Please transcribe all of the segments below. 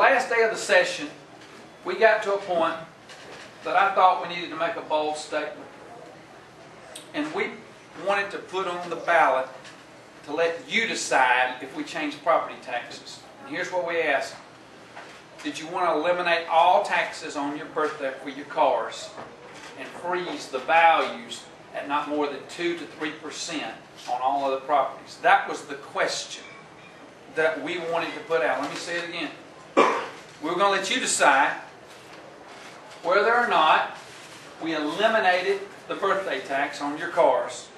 last day of the session, we got to a point that I thought we needed to make a bold statement. And we wanted to put on the ballot to let you decide if we change property taxes. And here's what we asked. Did you want to eliminate all taxes on your birthday for your cars and freeze the values at not more than 2 to 3% on all other properties? That was the question that we wanted to put out. Let me say it again. We were going to let you decide whether or not we eliminated the birthday tax on your cars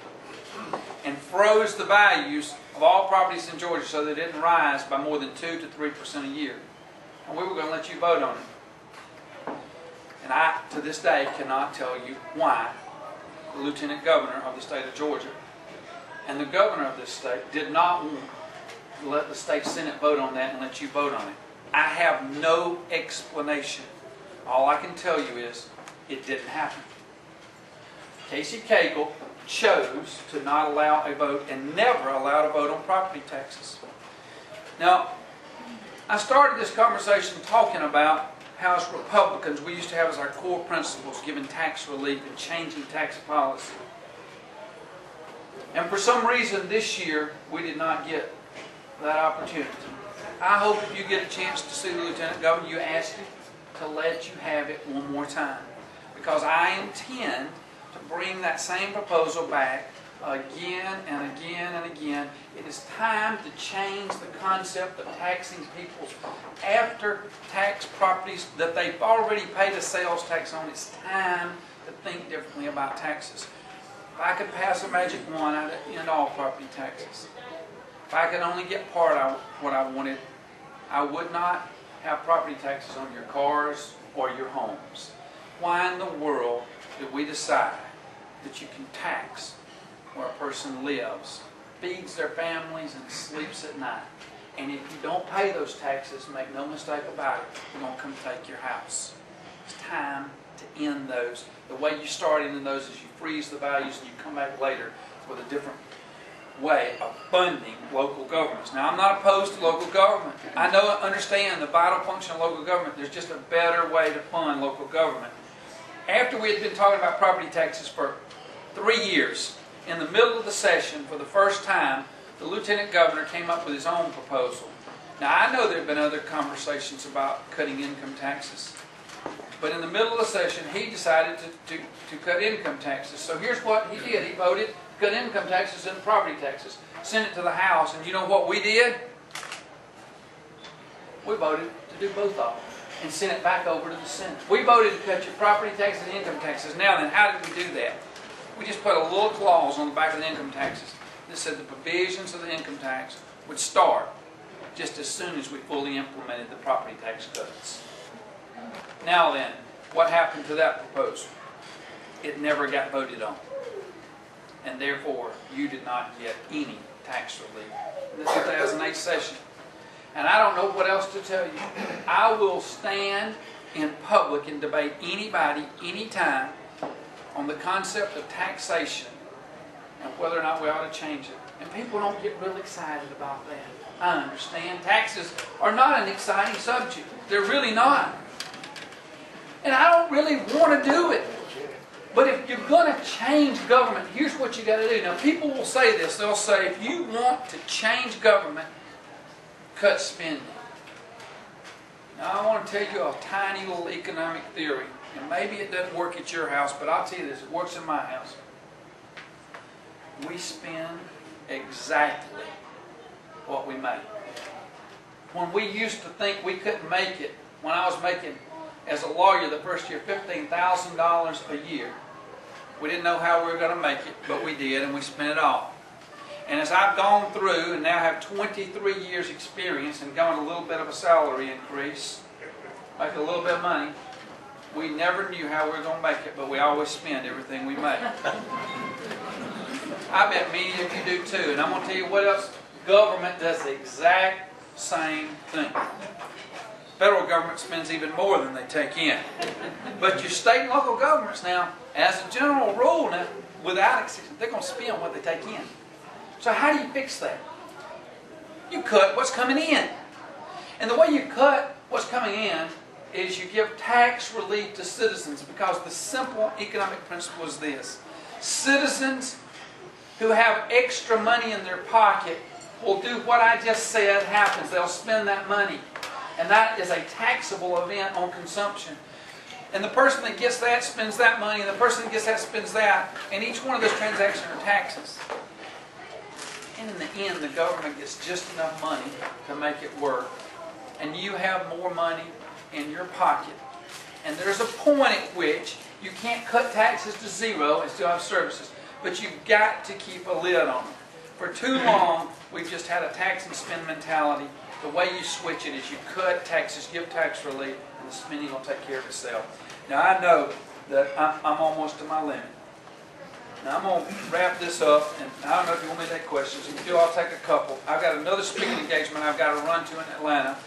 and froze the values of all properties in Georgia so they didn't rise by more than 2 to 3% a year. And we were going to let you vote on it. And I, to this day, cannot tell you why the Lieutenant Governor of the state of Georgia and the Governor of this state did not want to let the state Senate vote on that and let you vote on it. I have no explanation. All I can tell you is it didn't happen. Casey Cagle chose to not allow a vote and never allowed a vote on property taxes. Now, I started this conversation talking about how as Republicans we used to have as our core principles giving tax relief and changing tax policy. And for some reason this year we did not get that opportunity. I hope if you get a chance to see the Lieutenant Governor, you ask him to let you have it one more time. Because I intend to bring that same proposal back again and again and again. It is time to change the concept of taxing people's after-tax properties that they've already paid a sales tax on. It's time to think differently about taxes. If I could pass a magic wand, I'd end all property taxes. If I could only get part of what I wanted, I would not have property taxes on your cars or your homes. Why in the world did we decide that you can tax where a person lives, feeds their families, and sleeps at night? And if you don't pay those taxes, make no mistake about it, they're going to come take your house. It's time to end those. The way you start ending those is you freeze the values and you come back later with a different way of funding local governments. Now, I'm not opposed to local government. I understand the vital function of local government. There's just a better way to fund local government. After we had been talking about property taxes for 3 years, in the middle of the session, for the first time, the Lieutenant Governor came up with his own proposal. Now, I know there have been other conversations about cutting income taxes, but in the middle of the session, he decided to cut income taxes. So here's what he did. He voted cut income taxes and property taxes, sent it to the House, and you know what we did? We voted to do both of them and sent it back over to the Senate. We voted to cut your property taxes and income taxes. Now then, how did we do that? We just put a little clause on the back of the income taxes that said the provisions of the income tax would start just as soon as we fully implemented the property tax cuts. Now then, what happened to that proposal? It never got voted on. And therefore, you did not get any tax relief in the 2008 session. And I don't know what else to tell you. I will stand in public and debate anybody, anytime, on the concept of taxation and whether or not we ought to change it. And people don't get real excited about that. I understand. Taxes are not an exciting subject. They're really not. And I don't really want to do it. But if you're going to change government, here's what you got to do. Now, people will say this. They'll say, if you want to change government, cut spending. Now, I want to tell you a tiny little economic theory. And maybe it doesn't work at your house, but I'll tell you this. It works in my house. We spend exactly what we make. When we used to think we couldn't make it, when I was making, as a lawyer the first year, $15,000 a year, we didn't know how we were going to make it, but we did, and we spent it all. And as I've gone through and now have 23 years experience and gotten a little bit of a salary increase, make a little bit of money, we never knew how we were going to make it, but we always spend everything we make. I bet many of you do too. And I'm going to tell you what else. Government does the exact same thing. Federal government spends even more than they take in. But your state and local governments now, as a general rule, now, without exception, they're going to spend what they take in. So how do you fix that? You cut what's coming in. And the way you cut what's coming in is you give tax relief to citizens, because the simple economic principle is this. Citizens who have extra money in their pocket will do what I just said happens. They'll spend that money. And that is a taxable event on consumption. And the person that gets that spends that money, and the person that gets that spends that. And each one of those transactions are taxes. And in the end, the government gets just enough money to make it work. And you have more money in your pocket. And there's a point at which you can't cut taxes to zero and still have services. But you've got to keep a lid on them. For too long, we've just had a tax and spend mentality. The way you switch it is you cut taxes, give tax relief, and the spending will take care of itself. Now I know that I'm almost to my limit. Now I'm going to wrap this up, and I don't know if you want me to take questions. If you do, I'll take a couple. I've got another speaking engagement I've got to run to in Atlanta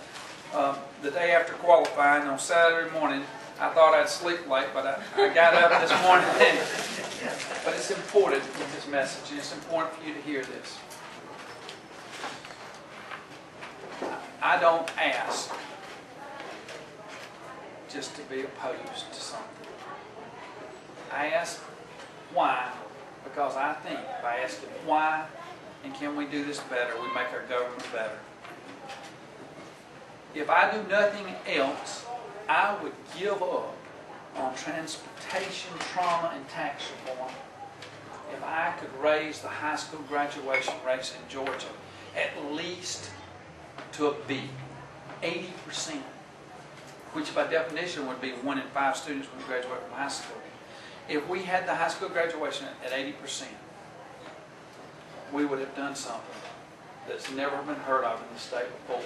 the day after qualifying on Saturday morning. I thought I'd sleep late, but I got up this morning. But it's important with this message, and it's important for you to hear this. I don't ask just to be opposed to something. I ask why, because I think by asking why and can we do this better, we make our government better. If I do nothing else, I would give up on transportation, trauma, and tax reform if I could raise the high school graduation rates in Georgia at least to a B, 80%, which by definition would be 1 in 5 students when we graduate from high school. If we had the high school graduation at 80%, we would have done something that's never been heard of in the state before.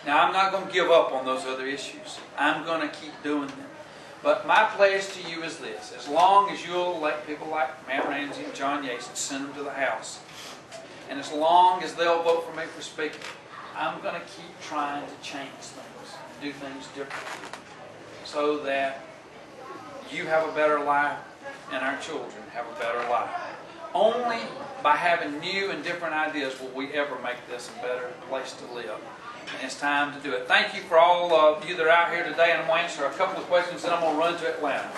Now, I'm not going to give up on those other issues. I'm going to keep doing them. But my pledge to you is this. As long as you'll elect people like Matt Ramsey and John Yates and send them to the House, and as long as they'll vote for me for Speaker, I'm going to keep trying to change things, do things differently, so that you have a better life and our children have a better life. Only by having new and different ideas will we ever make this a better place to live. And it's time to do it. Thank you for all of you that are out here today, and I'm going to answer a couple of questions, then I'm going to run to Atlanta.